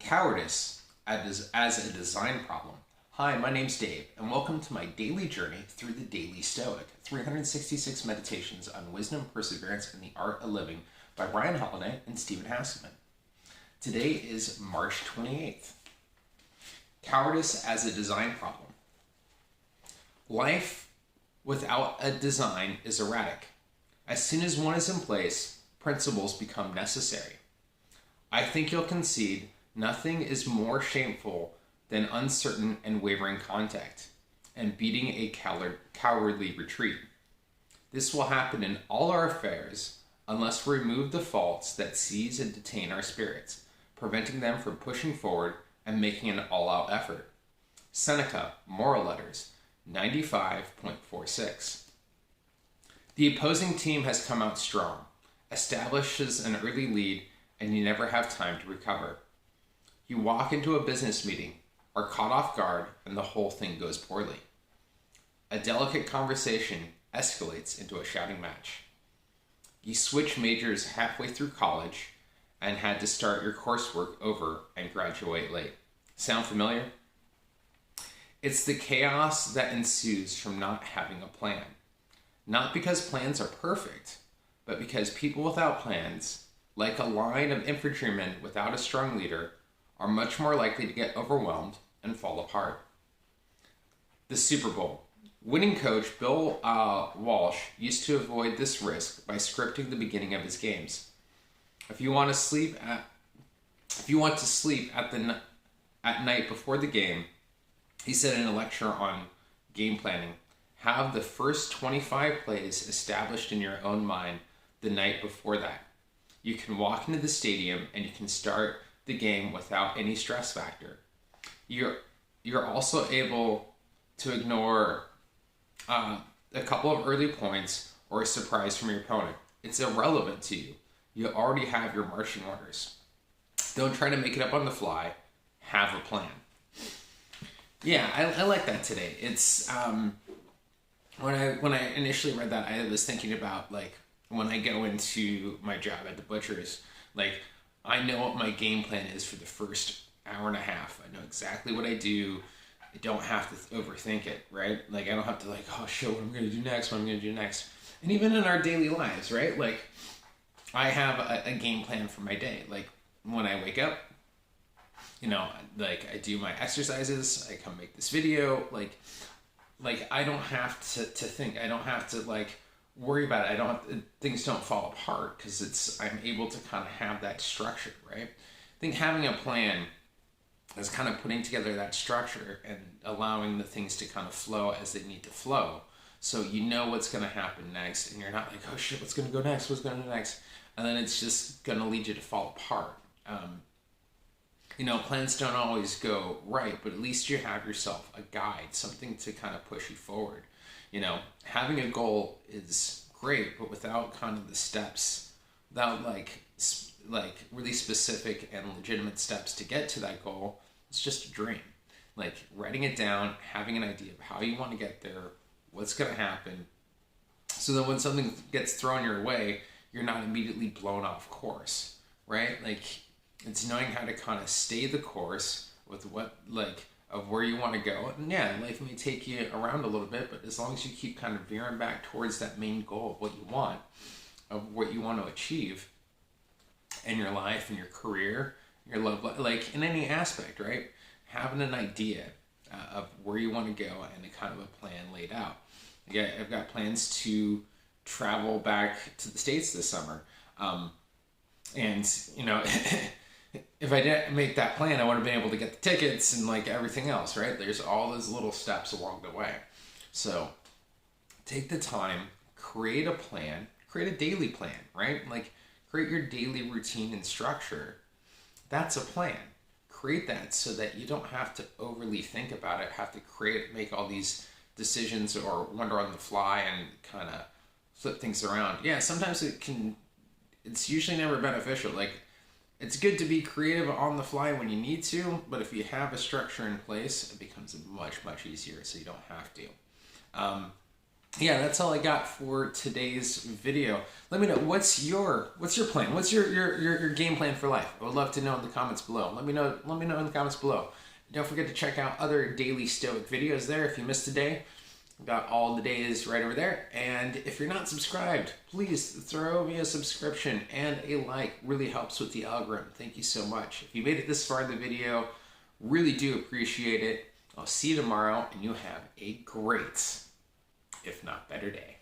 Cowardice as a design problem. Hi, my name's Dave, and welcome to my daily journey through the Daily Stoic, 366 meditations on wisdom, perseverance, and the art of living by Ryan Holiday and Stephen Haskman. Today is March 28th. Cowardice as a design problem. Life without a design is erratic. As soon as one is in place, principles become necessary. I think you'll concede nothing is more shameful than uncertain and wavering contact, and beating a cowardly retreat. This will happen in all our affairs unless we remove the faults that seize and detain our spirits, preventing them from pushing forward and making an all-out effort. SENECA, Moral Letters, 95.46. The opposing team has come out strong, establishes an early lead, and you never have time to recover. You walk into a business meeting, are caught off guard, and the whole thing goes poorly. A delicate conversation escalates into a shouting match. You switch majors halfway through college and had to start your coursework over and graduate late. Sound familiar? It's the chaos that ensues from not having a plan. Not because plans are perfect, but because people without plans, like a line of infantrymen without a strong leader, are much more likely to get overwhelmed and fall apart. The Super Bowl. Winning coach Bill Walsh used to avoid this risk by scripting the beginning of his games. If you want to sleep at night before the game, he said in a lecture on game planning, have the first 25 plays established in your own mind the night before that. You can walk into the stadium and you can start the game without any stress factor. You're also able to ignore a couple of early points or a surprise from your opponent. It's irrelevant to you. You already have your marching orders. Don't try to make it up on the fly. Have a plan. Yeah, I like that today. It's when I initially read that, I was thinking about like when I go into my job at the butcher's, like I know what my game plan is for the first hour and a half. I know exactly what I do. I don't have to overthink it, right? Like I don't have to like, oh shit, what I'm going to do next, And even in our daily lives, right? Like I have a game plan for my day. Like when I wake up, like I do my exercises, I come make this video, like I don't have to think. I don't have to like worry about it. Things don't fall apart because I'm able to kind of have that structure, right? I think having a plan is kind of putting together that structure and allowing the things to kind of flow as they need to flow. So you know what's going to happen next and you're not like, oh shit, what's going to go next? And then it's just going to lead you to fall apart. Plans don't always go right, but at least you have yourself a guide, something to kind of push you forward. Having a goal is great, but without kind of the steps, without like really specific and legitimate steps to get to that goal, it's just a dream. Like writing it down, having an idea of how you want to get there, what's going to happen, so that when something gets thrown your way, you're not immediately blown off course, right? Like it's knowing how to kind of stay the course with of where you want to go. And yeah, life may take you around a little bit, but as long as you keep kind of veering back towards that main goal of what you want to achieve in your life, in your career, your love life, like in any aspect, right? Having an idea of where you want to go and a kind of a plan laid out. Yeah, I've got plans to travel back to the States this summer. If I didn't make that plan, I wouldn't have been able to get the tickets and like everything else, right? There's all those little steps along the way. So take the time, create a plan, create a daily plan, right? Like create your daily routine and structure. That's a plan. Create that so that you don't have to overly think about it, have to make all these decisions or wonder on the fly and kind of flip things around. Yeah, sometimes it's usually never beneficial. Like it's good to be creative on the fly when you need to, but if you have a structure in place, it becomes much, much easier so you don't have to. yeah, that's all I got for today's video. Let me know what's your plan. What's your game plan for life? I would love to know in the comments below. Let me know in the comments below. Don't forget to check out other daily Stoic videos there. If you missed a day, I've got all the days right over there. And if you're not subscribed, please throw me a subscription and a like. Really helps with the algorithm. Thank you so much. If you made it this far in the video, really do appreciate it. I'll see you tomorrow, and you have a great, if not better, day.